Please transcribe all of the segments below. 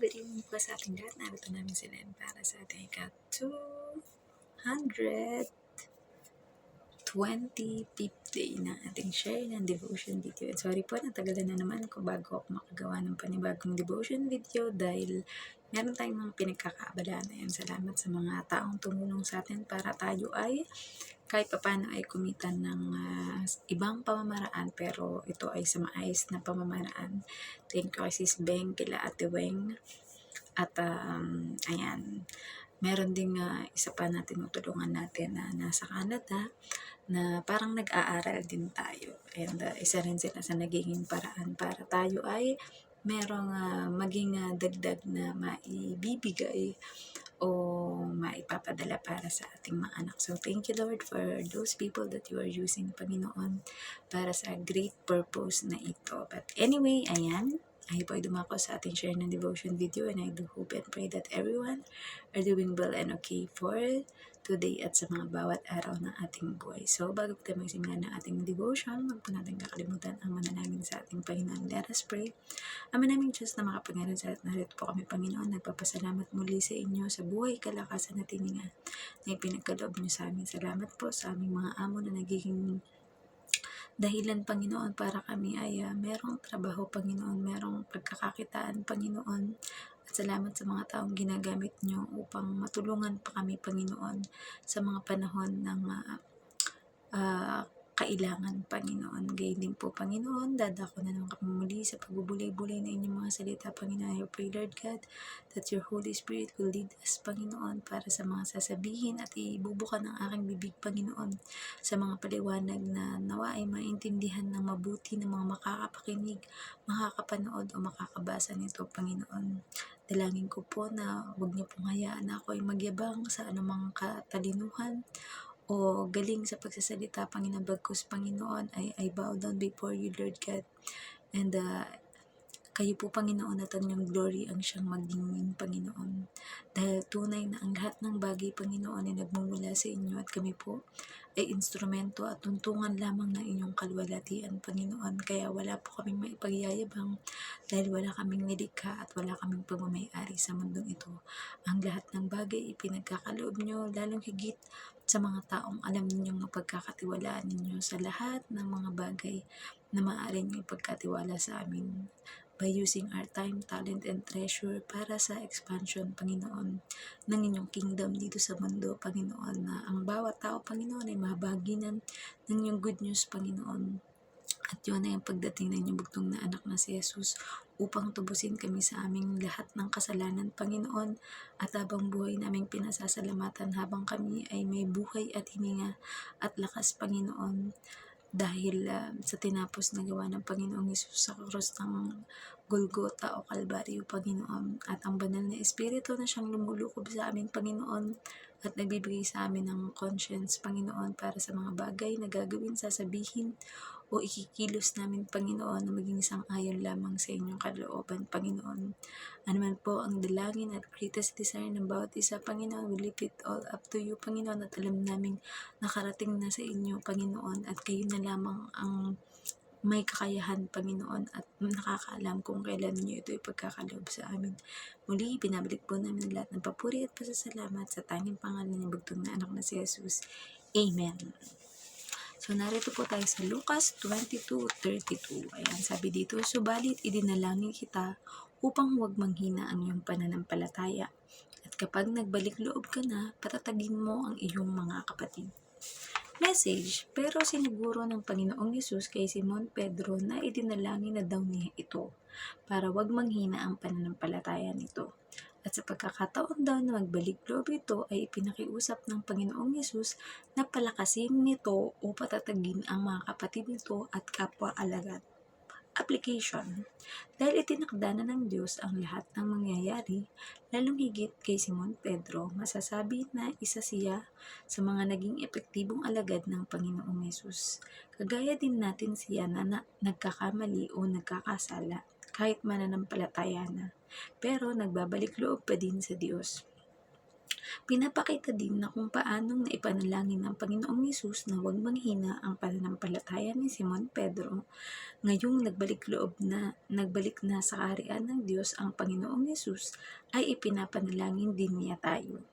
very evening po sa ating lahat. Narito namin sila para sa ating ika-225th day na ating share ng devotion video. And sorry po, natagalan na naman ko bago ako makagawa ng panibagong devotion video dahil meron tayong mga pinagkakaabalaan. Ayan, salamat sa mga taong tumulong sa atin para tayo ay kahit paano ay kumita ng ibang pamamaraan, pero ito ay sa maayos na pamamaraan. Thank you kay Sis Beng, kila Ate Weng, at ayan, meron ding isa pa na tinutulungan natin na nasa Canada na parang nag-aaral din tayo, and isa rin sila sa nagiging paraan para tayo ay merong maging dagdag na maibibigay o maipapadala para sa ating mga anak. So, thank you Lord for those people that you are using, Panginoon, para sa great purpose na ito. But anyway, ayan, ay po ay dumako sa ating share ng devotion video, and I do hope and pray that everyone are doing well and okay for today at sa mga bawat araw ng ating buhay. So, bago tayo magsimula ng ating devotion, huwag po natin kakalimutan ang manalangin sa ating Panginoon. Let us pray. Ama naming Diyos na makapangyarihan sa lahat, narito po kami, Panginoon, nagpapasalamat muli sa inyo sa buhay, kalakasan at tininga na ipinagkaloob niyo sa amin. Salamat po sa aming mga amo na nagiging dahilan, Panginoon, para kami ay merong trabaho, Panginoon, merong pagkakakitaan, Panginoon. At salamat sa mga taong ginagamit nyo upang matulungan pa kami, Panginoon, sa mga panahon ng kailangan, Panginoon. Gayon din po, Panginoon, dadako na naman kami muli sa pagbubulay-bulay na inyong mga salita, Panginoon. I pray, Lord God, that your Holy Spirit will lead us, Panginoon, para sa mga sasabihin at ibubuka ng aking bibig, Panginoon, sa mga paliwanag na nawa ay maintindihan ng mabuti ng mga makakapakinig, makakapanood o makakabasa nito, Panginoon. Dalangin ko po na huwag niyo pong hayaan na ako ay magyabang sa anumang katalinuhan o galing sa pagsasalita, Panginoon. Bagkus, Panginoon, I bow down before you, Lord God. And kayo po, Panginoon, at ang inyong glory ang siyang maging, Panginoon. Dahil tunay na ang lahat ng bagay, Panginoon, ay nagmumula sa inyo, at kami po ay instrumento at tuntungan lamang ng inyong kalwalhatian, Panginoon. Kaya wala po kaming maipagyayabang dahil wala kaming nilikha at wala kaming pagmamayari sa mundong ito. Ang lahat ng bagay ipinagkakaloob nyo, lalong higit sa mga taong alam ninyong mapagkakatiwalaan ninyo sa lahat ng mga bagay na maaari nyo ipagkatiwala sa amin by using our time, talent, and treasure para sa expansion, Panginoon, ng inyong kingdom dito sa mundo, Panginoon, na ang bawat tao, Panginoon, ay mahabaginan ng inyong good news, Panginoon. At yun ay ang pagdating ng inyong bugtong na anak na si Jesus upang tubusin kami sa aming lahat ng kasalanan, Panginoon, at habang buhay naming pinasasalamatan habang kami ay may buhay at hininga at lakas, Panginoon, dahil sa tinapos na gawa ng Panginoong Hesus sa krus ng Golgota o Kalbaryo, Panginoon, at ang banal na Espiritu na siyang lumulukob sa amin, Panginoon, at nagbibigay sa amin ng conscience, Panginoon, para sa mga bagay na gagawin, sasabihin o ikikilos namin, Panginoon, na maging sang-ayon lamang sa inyong kalooban, Panginoon. Ano man po ang dalangin at greatest desire ng bawat isa, Panginoon, we lift it all up to you, Panginoon, at alam naming nakarating na sa inyo, Panginoon, at kayo na lamang ang may kakayahan, Panginoon, at nakakaalam kung kailan niyo ito ipagkakaloob sa amin. Muli, binabalik po namin lahat ng papuri at pasasalamat sa tanging pangalan ng bugtong na anak na si Jesus. Amen. So, narito po tayo sa Lucas 22:32. Ayan, sabi dito, subalit idinalangin kita upang huwag manghina ang iyong pananampalataya. At kapag nagbalik loob ka na, patatagin mo ang iyong mga kapatid. Message, pero siniguro ng Panginoong Hesus kay Simon Pedro na idinalangin na daw niya ito para wag manghina ang pananampalataya nito. At sa pagkakataon daw na magbalik loob ito ay ipinakiusap ng Panginoong Hesus na palakasin nito o patatagin ang mga kapatid nito at kapwa-alagad. Application. Dahil itinakda na ng Diyos ang lahat ng mangyayari, lalong higit kay Simon Pedro, masasabi na isa siya sa mga naging epektibong alagad ng Panginoong Hesus. Kagaya din natin siya na nagkakamali o nagkakasala, kahit mananampalataya na, pero nagbabalik loob pa din sa Diyos. Pinapakita din na kung paanong naipanalangin ng Panginoong Hesus na huwag manghina ang pananampalataya ni Simon Pedro. Ngayong nagbalik na sa kaharian ng Diyos ang Panginoong Hesus, ay ipinapanalangin din niya tayo.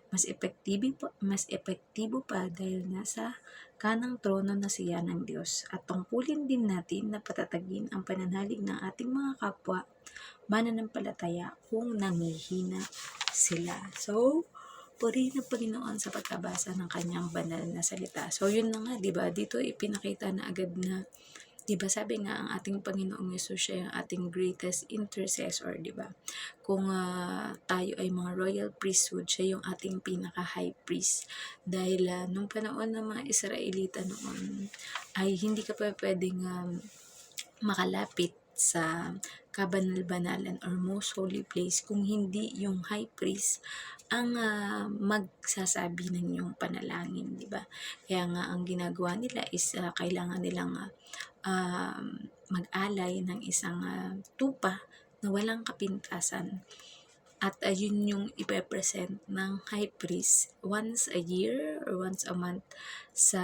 Mas epektibo pa dahil nasa kanang trono na siya ng Diyos, at tungkulin din natin na patatagin ang pananalig ng ating mga kapwa mananampalataya kung nangihina sila. So, purihin ng Panginoon sa pagkabasa ng kanyang banal na salita. So, yun na nga, di ba? Dito ipinakita na agad na, di ba, sabi nga ang ating Panginoong Yesus, siya yung ating greatest intercessor, di ba? Kung tayo ay mga royal priesthood, siya yung ating pinaka-high priest. Dahil nung panahon ng mga Israelita noon, ay hindi ka pa pwedeng makalapit sa kabanal-banalan or most holy place kung hindi yung high priest ang magsasabi ng iyong panalangin, di ba? Kaya nga ang ginagawa nila is kailangan nilang mag-alay ng isang tupa na walang kapintasan. At yun yung ipepresent ng high priest once a year or once a month sa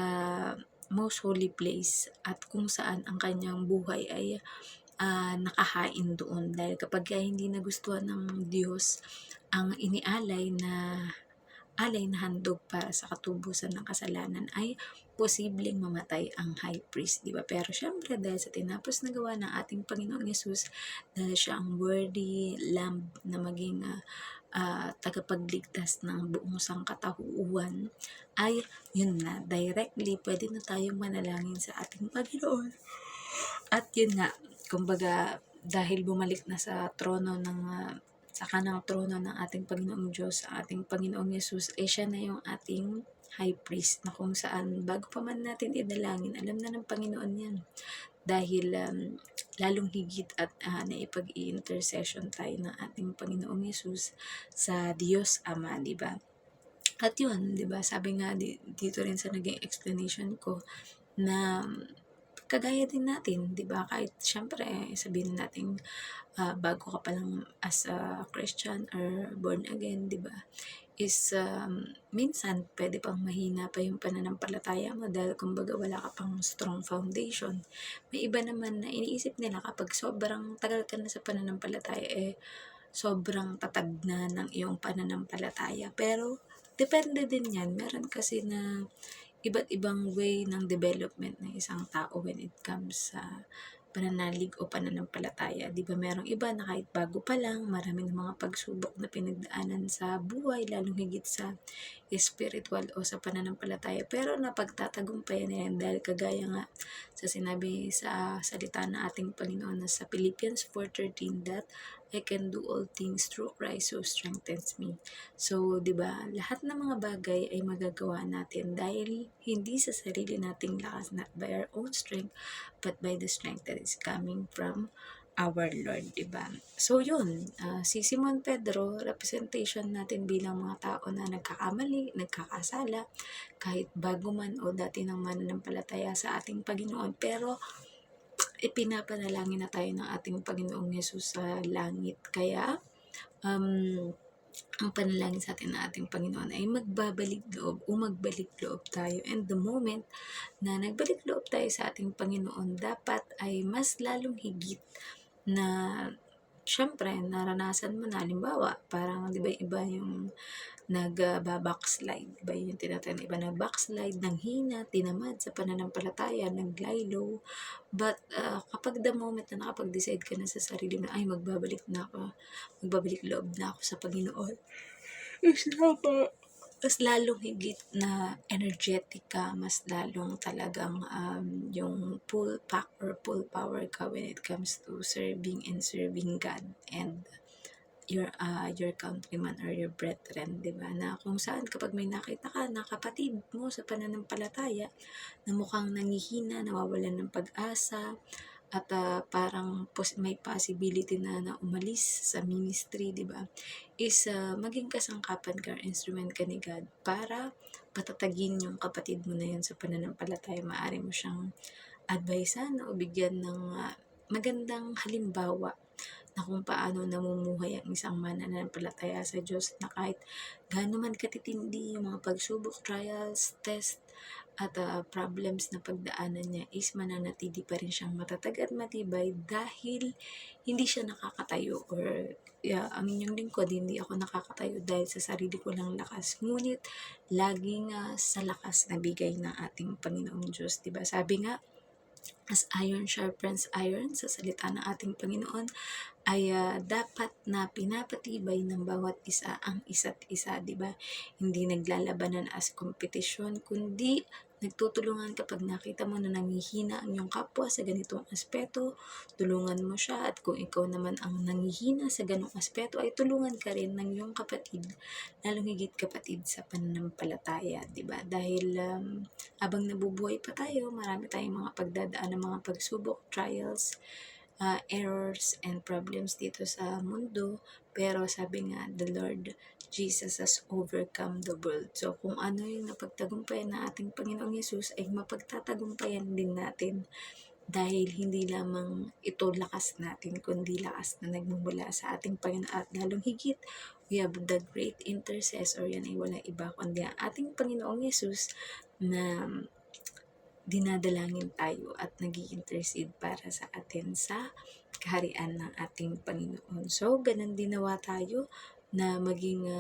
most holy place, at kung saan ang kanyang buhay ay nakahain doon. Dahil kapag hindi nagustuhan ng Diyos ang inialay na handog para sa katubusan ng kasalanan, ay posibleng mamatay ang high priest, di ba? Pero syempre, dahil sa tinapos na gawa ng ating Panginoong Yesus, dahil siya ang worthy lamb na maging tagapagligtas ng buong sangkatauhan, ay yun na, directly pwede na tayong manalangin sa ating Panginoon. At yun nga, kumbaga, dahil bumalik na sa trono ng sa kanang trono ng ating Panginoong Diyos, ang ating Panginoong Yesus, siya na yung ating high priest, na kung saan bago pa man natin idalangin, alam na ng Panginoon yan. Dahil lalong higit at naipag-i-intercession tayo ng ating Panginoong Yesus sa Diyos Ama, di ba? At yun, di ba, sabi nga dito rin sa naging explanation ko, na kagaya din natin, di ba? Kahit syempre, sabihin natin bago ka pa lang as a Christian or born again, di ba? Is minsan pwede pang mahina pa yung pananampalataya mo dahil kumbaga wala ka pang strong foundation. May iba naman na iniisip nila kapag sobrang tagal ka na sa pananampalataya, sobrang tatag na ng iyong pananampalataya. Pero depende din yan. Meron kasi na iba't ibang way ng development ng isang tao when it comes sa pananalig o pananampalataya. Di ba merong iba na kahit bago pa lang, maraming mga pagsubok na pinagdaanan sa buhay, lalong higit sa spiritual o sa pananampalataya. Pero napagtatagumpayan nila dahil kagaya nga sa sinabi sa salita ng ating Panginoon na sa Philippians 4:13, that I can do all things through Christ who strengthens me. So, di ba, lahat ng mga bagay ay magagawa natin dahil hindi sa sarili nating lakas, not by our own strength, but by the strength that is coming from our Lord, di ba? So, yun, si Simon Pedro, representation natin bilang mga tao na nagkakamali, nagkakasala, kahit bago man o dati nang mananampalataya sa ating Panginoon, pero ipinapanalangin na tayo ng ating Panginoong Yesus sa langit. Kaya, ang panalangin sa atin ng ating Panginoon ay magbalik loob tayo. And the moment na nagbalik loob tayo sa ating Panginoon, dapat ay mas lalong higit na syempre naranasan mo na, halimbawa parang di ba iba yung nag-backslide, iba yung tinatawag, iba na backslide, ng hina, tinamad sa pananampalataya, nag-lie low. But kapag the moment na nakapag-decide ka na sa sarili mo, ay magbabalik loob na ako sa Panginoon, mas lalong higit na energetic ka, mas lalong talagang yung full power ka when it comes to serving God and your countryman or your brethren, di ba? Na kung saan kapag may nakita ka na kapatid mo sa pananampalataya na mukhang nangihina, nawawalan ng pag-asa, at parang may possibility na umalis sa ministry, di ba? Is maging kasangkapan ka or instrument ka ni God para patatagin yung kapatid mo na yun sa pananampalataya. Maaari mo siyang advisean o bigyan ng magandang halimbawa na kung paano namumuhay ang isang mananampalataya sa Diyos, na kahit gaano man katitindi yung mga pagsubok, trials, test, at problems na pagdaanan niya, is mananatili pa rin siyang matatag at matibay dahil hindi siya nakakatayo, or ang inyong lingkod, hindi ako nakakatayo dahil sa sarili ko lang lakas, ngunit laging sa lakas na bigay ng ating Panginoong Diyos. Diba? Sabi nga, as iron sharpens iron, sa salita ng ating Panginoon, ay dapat na pinapatibay ng bawat isa ang isa't isa, di ba? Hindi naglalabanan as kompetisyon, kundi nagtutulungan kapag nakita mo na nanghihina ang iyong kapwa sa ganitong aspeto, tulungan mo siya, at kung ikaw naman ang nanghihina sa ganong aspeto, ay tulungan ka rin ng iyong kapatid, lalong higit kapatid sa pananampalataya, di ba? Dahil habang nabubuhay pa tayo, marami tayong mga pagdadaan ng mga pagsubok, trials, errors and problems dito sa mundo, pero sabi nga, the Lord Jesus has overcome the world. So kung ano yung napagtagumpayan na ating Panginoong Yesus, ay mapagtatagumpayan din natin, dahil hindi lamang ito lakas natin, kundi lakas na nagmumula sa ating Panginoon, at lalong higit, we have the great intercessor. Yan ay walang iba kundi ang ating Panginoong Yesus, na dinadalangin tayo at nag-i-intercede para sa atin sa kaharian ng ating Panginoon. So, ganun din nawa tayo, na maging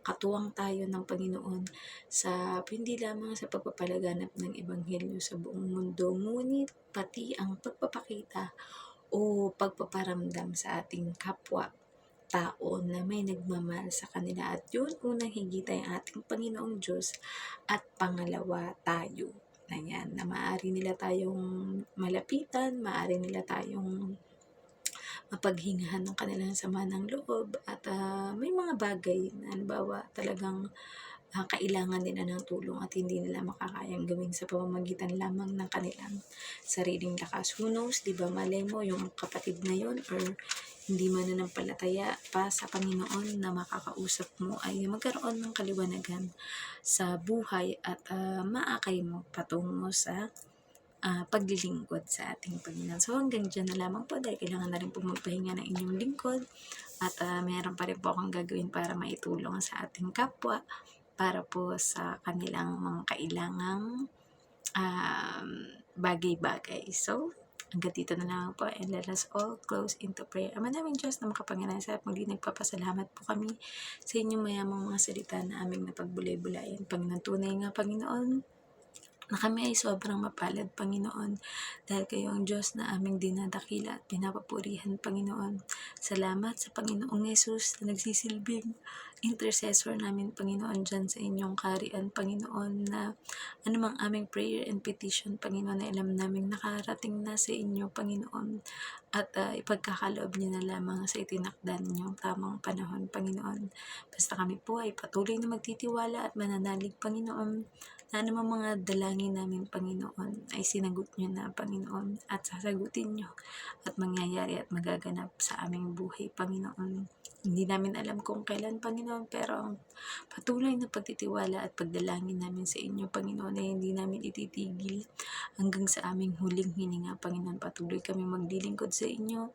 katuwang tayo ng Panginoon sa hindi lamang sa pagpapalaganap ng Ebanghelyo sa buong mundo, ngunit pati ang pagpapakita o pagpaparamdam sa ating kapwa tao na may nagmamahal sa kanila. At yun, unang higit ay ang ating Panginoong Diyos, at pangalawa tayo. Na yan, na maaari nila tayong malapitan, maaari nila tayong mapaghingahan ng kanilang sama ng loob, at may mga bagay na halimbawa talagang kailangan nila ng tulong at hindi nila makakayang gawin sa pamamagitan lamang ng kanilang sariling lakas. Who knows, di ba? Malay mo yung kapatid na yon, or hindi mananampalataya pa sa Panginoon, na makakausap mo ay magkaroon ng kaliwanagan sa buhay, at maakay mo patungo sa paglilingkod sa ating Panginoon. So hanggang dyan na lamang po, dahil kailangan na rin po magpahinga ng inyong lingkod, at meron pa rin po akong gagawin para maitulong sa ating kapwa, para po sa kanilang mga kailangang bagay-bagay. So, hanggang dito na lang po, and let us all close into prayer. Ama naming Diyos na makapangyarihan, sa muli nagpapasalamat po kami sa inyong mayamang mga salita na aming napagbulay-bulayan. Panginoon, tunay nga Panginoon, na kami ay sobrang mapalad, Panginoon, dahil kayo ang Diyos na aming dinadakila at pinapapurihan, Panginoon. Salamat sa Panginoong Yesus na nagsisilbing intercessor namin, Panginoon, dyan sa inyong kaharian, Panginoon, na anumang aming prayer and petition, Panginoon, na alam naming nakarating na sa inyo, Panginoon, at ipagkakaloob niyo na lamang sa itinakda ninyong tamang panahon, Panginoon. Basta kami po ay patuloy na magtitiwala at mananalig, Panginoon, na anumang mga dalangin namin, Panginoon, ay sinagot niyo na, Panginoon, at sasagutin niyo, at mangyayari at magaganap sa aming buhay, Panginoon. Hindi namin alam kung kailan, Panginoon, pero ang patuloy na pagtitiwala at pagdalangin namin sa inyo, Panginoon, ay hindi namin ititigil hanggang sa aming huling hininga, Panginoon. Patuloy kami maglilingkod sa inyo,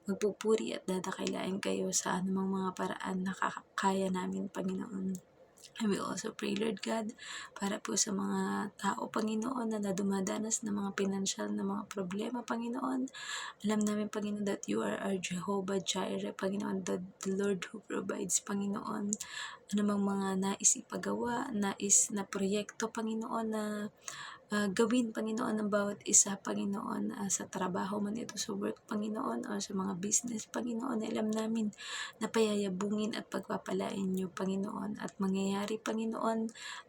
magpupuri at dadakailain kayo sa anumang mga paraan na kaya namin, Panginoon. I will also pray, Lord God, para po sa mga tao, Panginoon, na dumadanas ng mga pinansyal na mga problema, Panginoon. Alam namin, Panginoon, that you are our Jehovah Jireh, Panginoon, the Lord who provides, Panginoon. Anumang mga nais ipagawa, nais na proyekto, Panginoon, na gawin, Panginoon, ng bawat isa, Panginoon, sa trabaho man ito, sa work, Panginoon, o sa mga business, Panginoon, alam namin na payayabungin at pagpapalain niyo, Panginoon, at mangyayari, Panginoon,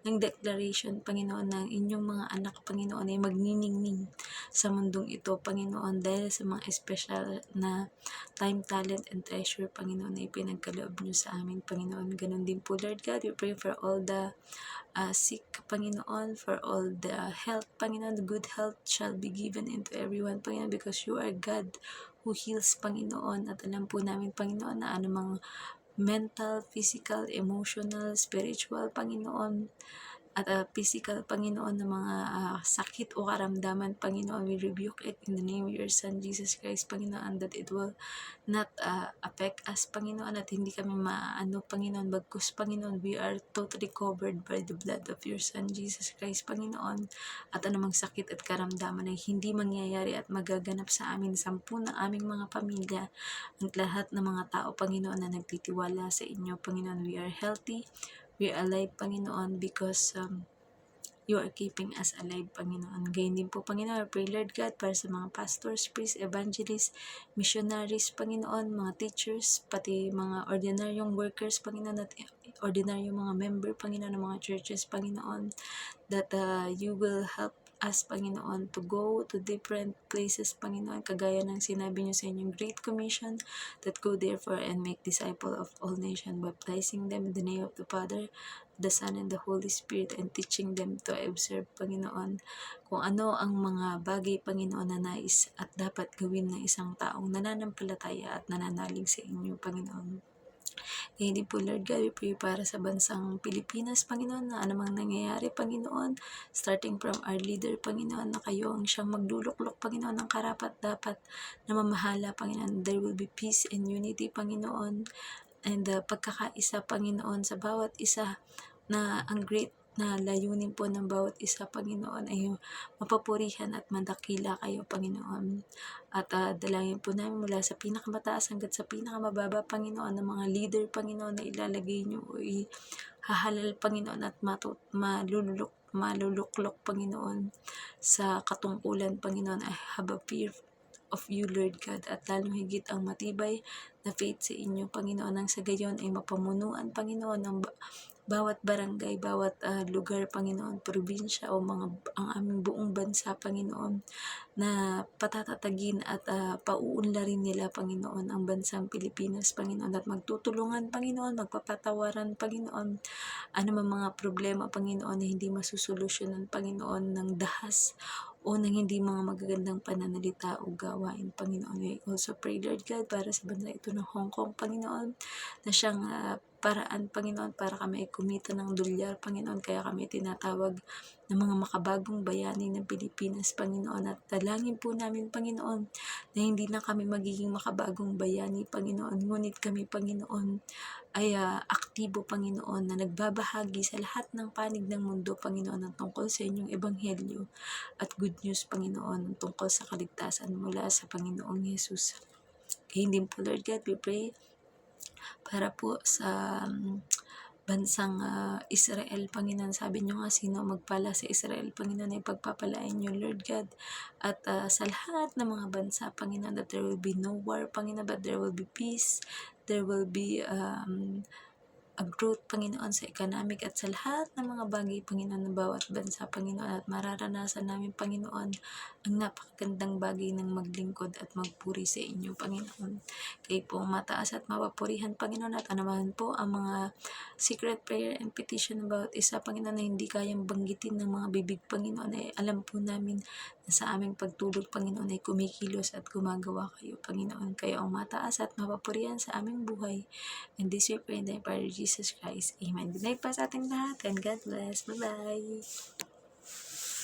ng declaration, Panginoon, ng inyong mga anak, Panginoon, ay magniningning sa mundong ito, Panginoon, dahil sa mga special na time, talent, and treasure, Panginoon, na ipinagkaloob niyo sa amin, Panginoon. Ganon din po, Lord God, we pray for all the sick, Panginoon, for all the health, Panginoon. The good health shall be given into everyone, Panginoon, because you are God who heals, Panginoon. At alam po namin, Panginoon, na anumang mental, physical, emotional, spiritual, Panginoon, at physical, Panginoon, na mga sakit o karamdaman, Panginoon. We rebuke it in the name of your Son, Jesus Christ, Panginoon, that it will not affect us, Panginoon, at hindi kami maano, Panginoon, bagkus, Panginoon, we are totally covered by the blood of your Son, Jesus Christ, Panginoon, at anumang sakit at karamdaman ay hindi mangyayari at magaganap sa amin, 10 ng aming mga pamilya, at lahat ng mga tao, Panginoon, na nagtitiwala sa inyo, Panginoon. We are healthy, we are alive, Panginoon, because you are keeping us alive, Panginoon. Gayon din po, Panginoon, I pray, Lord God, para sa mga pastors, priests, evangelists, missionaries, Panginoon, mga teachers, pati mga ordinaryong workers, Panginoon, at ordinaryong mga member, Panginoon, ng mga churches, Panginoon, that you will help us, Panginoon, to go to different places, Panginoon, kagaya ng sinabi niyo sa inyong Great Commission, that go therefore and make disciple of all nations, baptizing them in the name of the Father, the Son, and the Holy Spirit, and teaching them to observe, Panginoon, kung ano ang mga bagay, Panginoon, na nais at dapat gawin ng isang taong nananampalataya at nananalig sa inyo, Panginoon. Ngayon din po, Lord God, we pray para sa bansang Pilipinas, Panginoon, na anumang nangyayari, Panginoon, starting from our leader, Panginoon, na kayo ang siyang magluluklok, Panginoon, ng karapat-dapat na mamahala, Panginoon. There will be peace and unity, Panginoon, and pagkakaisa, Panginoon, sa bawat isa, na ang great na layunin po ng bawat isa, Panginoon, ay mapapurihan at madakila kayo, Panginoon. At dalangin po namin mula sa pinakamataas hanggang sa pinakamababa, Panginoon, ng mga leader, Panginoon, na ilalagay niyo o ihahalal, Panginoon, at maluluklok, Panginoon, sa katungkulan, Panginoon. I have a fear of you, Lord God, at lalong higit ang matibay na faith sa inyo, Panginoon, nang sa gayon ay mapamunuan, Panginoon, ng bawat barangay, bawat lugar, Panginoon, probinsya o ang aming buong bansa, Panginoon, na patatatagin at pauunlarin nila, Panginoon, ang bansang Pilipinas, Panginoon, at magtutulungan, Panginoon, magpapatawaran, Panginoon, ano man mga problema, Panginoon, na hindi masusolusyonan, Panginoon, ng dahas o ng hindi mga magagandang pananalita o gawain, Panginoon. We also pray, Lord God, para sa bansa ito ng Hong Kong, Panginoon, na siyang paraan, Panginoon, para kami ay kumita ng dolyar, Panginoon, kaya kami tinatawag ng mga makabagong bayani ng Pilipinas, Panginoon, at dalangin po namin, Panginoon, na hindi na kami magiging makabagong bayani, Panginoon, ngunit kami, Panginoon, ay aktibo, Panginoon, na nagbabahagi sa lahat ng panig ng mundo, Panginoon, ng tungkol sa inyong ebanghelyo at good news, Panginoon, tungkol sa kaligtasan mula sa Panginoong Yesus. Kaya din po, Lord God, we pray para po sa bansang Israel, Panginoon. Sabi niyo nga, sino magpala sa Israel, Panginoon, ay pagpapalain niyo, Lord God. At sa lahat ng mga bansa, Panginoon, that there will be no war, Panginoon, but there will be peace, there will be a growth, Panginoon, sa economic at sa lahat ng mga bagay, Panginoon, ng bawat bansa, Panginoon, at mararanasan namin, Panginoon, ang napakagandang bagay ng maglingkod at magpuri sa inyo, Panginoon. Kayo po mataas at mapapurihan, Panginoon, at anuman po ang mga secret prayer and petition ng bawat isa, Panginoon, na hindi kayang banggitin ng mga bibig, Panginoon, ay alam po namin na sa aming pagtulog, Panginoon, ay kumikilos at gumagawa kayo, Panginoon. Kayo ang mataas at mapapurihan sa aming buhay. And this we pray in the name of Jesus Christ. Amen. Good night pa sa ating lahat and God bless. Bye-bye.